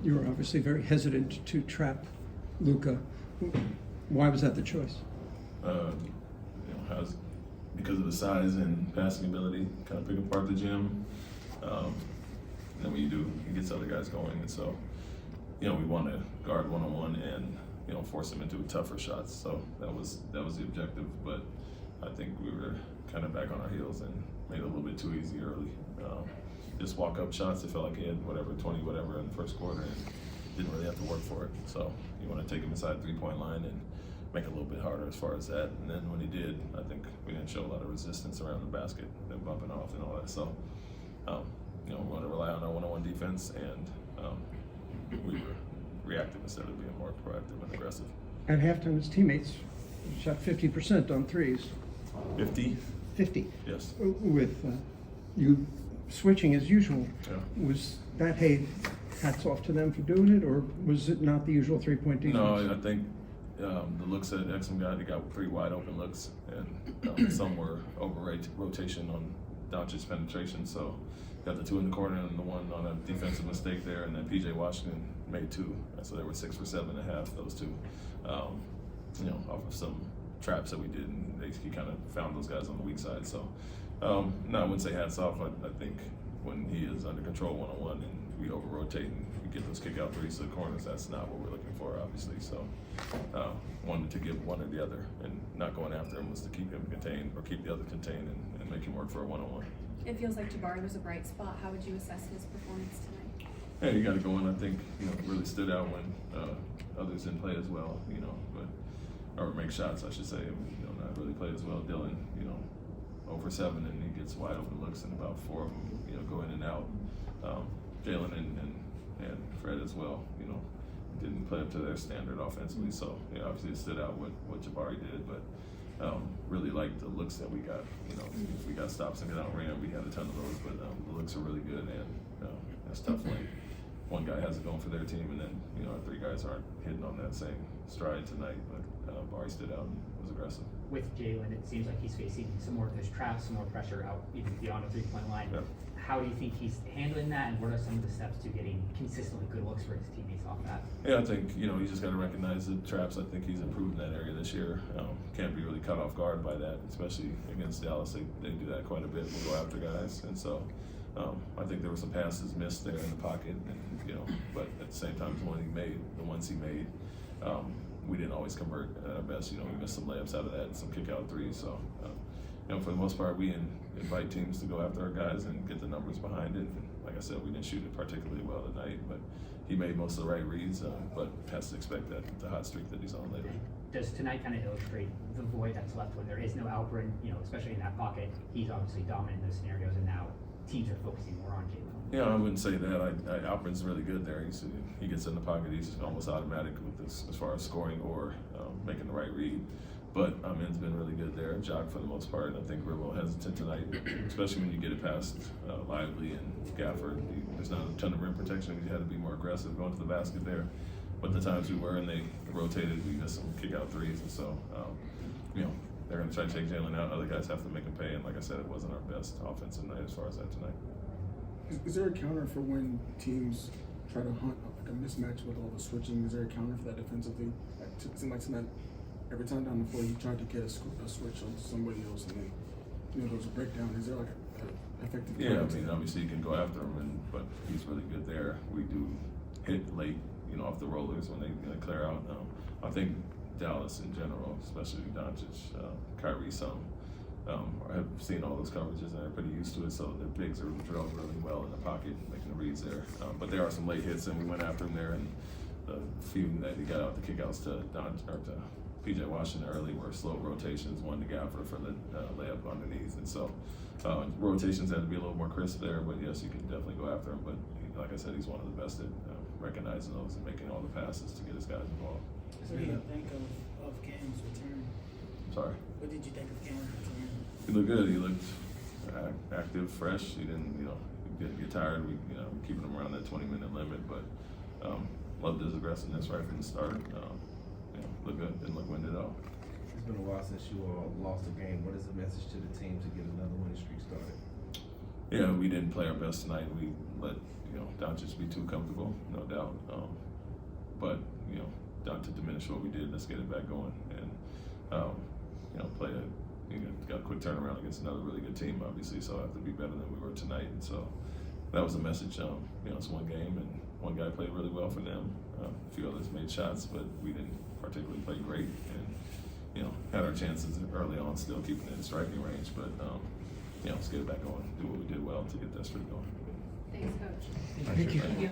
You were obviously very hesitant to trap Luka. Why was that the choice? Because of the size and passing ability, kind of pick apart the gym. And when you do, it gets other guys going. And so, we want to guard one-on-one and, force them into tougher shots. So that was the objective. But I think we were kind of back on our heels and made it a little bit too easy early. Just walk-up shots, it felt like he had 20 whatever in the first quarter, and didn't really have to work for it. So you want to take him inside the three-point line and make it a little bit harder as far as that. And then when he did, I think we didn't show a lot of resistance around the basket, them bumping off and all that. So, we want to rely on our one-on-one defense, and we were reactive instead of being more proactive and aggressive. At halftime, his teammates shot 50% on threes. 50? 50. Yes. With you switching as usual. Yeah. Was that, hey, hats off to them for doing it, or was it not the usual three-point defense? No, I think the looks at Exum they got 3 wide open looks, and some were over rotation on Doncic's penetration. So got the 2 in the corner and the 1 on a defensive mistake there, and then PJ Washington made 2. So they were 6 for 7.5, those 2. Off of some traps that we did, and he kind of found those guys on the weak side. So, no, I wouldn't say hats off. I think when he is under control one-on-one and we over-rotate and we get those kick-out threes to the corners, that's not what we're looking for, obviously. So, wanted to give one or the other, and not going after him was to keep him contained or keep the other contained and make him work for a one-on-one. It feels like Jabari was a bright spot. How would you assess his performance tonight? Yeah, you got to go in. I think really stood out when others didn't play as well. Or make shots, I should say. Not really play as well. Dylan, 0 for 7, and he gets wide open looks, and about 4 of them, go in and out. Jalen and Fred as well, didn't play up to their standard offensively. So obviously it stood out what Jabari did, but really liked the looks that we got. If we got stops and got outran, we had a ton of those, but the looks are really good, and that's tough when one guy has it going for their team, and then our 3 guys aren't hitting on that same stride tonight. But Bari stood out and was aggressive. With Jalen, it seems like he's facing some more of those traps, some more pressure out even beyond the three-point line. Yep. How do you think he's handling that, and what are some of the steps to getting consistently good looks for his teammates off that? Yeah, I think you just got to recognize the traps. I think he's improved in that area this year. Can't be really caught off guard by that, especially against Dallas. They do that quite a bit. We'll go after guys, and so I think there were some passes missed there in the pocket, and but at the same time, the ones he made, we didn't always convert at our best. We missed some layups out of that and some kick-out threes. So, for the most part, we invite teams to go after our guys and get the numbers behind it. And like I said, we didn't shoot it particularly well tonight, but he made most of the right reads, but has to expect that the hot streak that he's on later. Does tonight kind of illustrate the void that's left when there is no Alperin, especially in that pocket? He's obviously dominant in those scenarios, and now teams are focusing more on Jalen. Yeah, I wouldn't say that. Alperin's really good there. He gets in the pocket. He's almost automatic with this as far as scoring or making the right read. But Amin's been really good there. Jock for the most part. I think we're a little hesitant tonight, especially when you get it past Lively and Gafford. There's not a ton of rim protection. We had to be more aggressive going to the basket there. But the times we were and they rotated, we missed some kick-out threes. And so, they're going to try to take Jalen out. Other guys have to make him pay. And like I said, it wasn't our best offensive night as far as that tonight. Is there a counter for when teams try to hunt like a mismatch with all the switching? Is there a counter for that defensively? It seemed like tonight, every time down the floor, you tried to get a switch on somebody else, and then there was a breakdown. Is there like an effective counter? Yeah, obviously you can go after him, but he's really good there. We do hit late, off the rollers when they clear out. I think Dallas in general, especially Doncic, Kyrie, have seen all those coverages and they're pretty used to it, so their bigs are drilled really well in the pocket, making the reads there. But there are some late hits, and we went after him there, and the few that he got out the kickouts to PJ Washington early were slow rotations, one to Gafford for the layup underneath, and so rotations had to be a little more crisp there. But yes, you can definitely go after him. But like I said, he's one of the best at recognizing those and making all the passes to get his guys involved. What did you think of Cam's return? Sorry. What did you think of Cam's return? He looked good. He looked active, fresh. He didn't, he didn't get tired. We, keeping him around that 20-minute limit, but loved his aggressiveness right from the start. Looked good. Didn't look winded out. It's been a while since you all lost a game. What is the message to the team to get another winning streak started? Yeah, we didn't play our best tonight. We let don't just be too comfortable, no doubt. But you know, not to diminish what we did. Let's get it back going and you know, got a quick turnaround against another really good team, obviously. So I have to be better than we were tonight. And so that was the message. You know, it's one game and one guy played really well for them. A few others made shots, but we didn't particularly play great. And you know, had our chances early on, still keeping it in striking range. But you know, let's get it back going, do what we did well to get that streak going. Thanks, Coach. Thank you.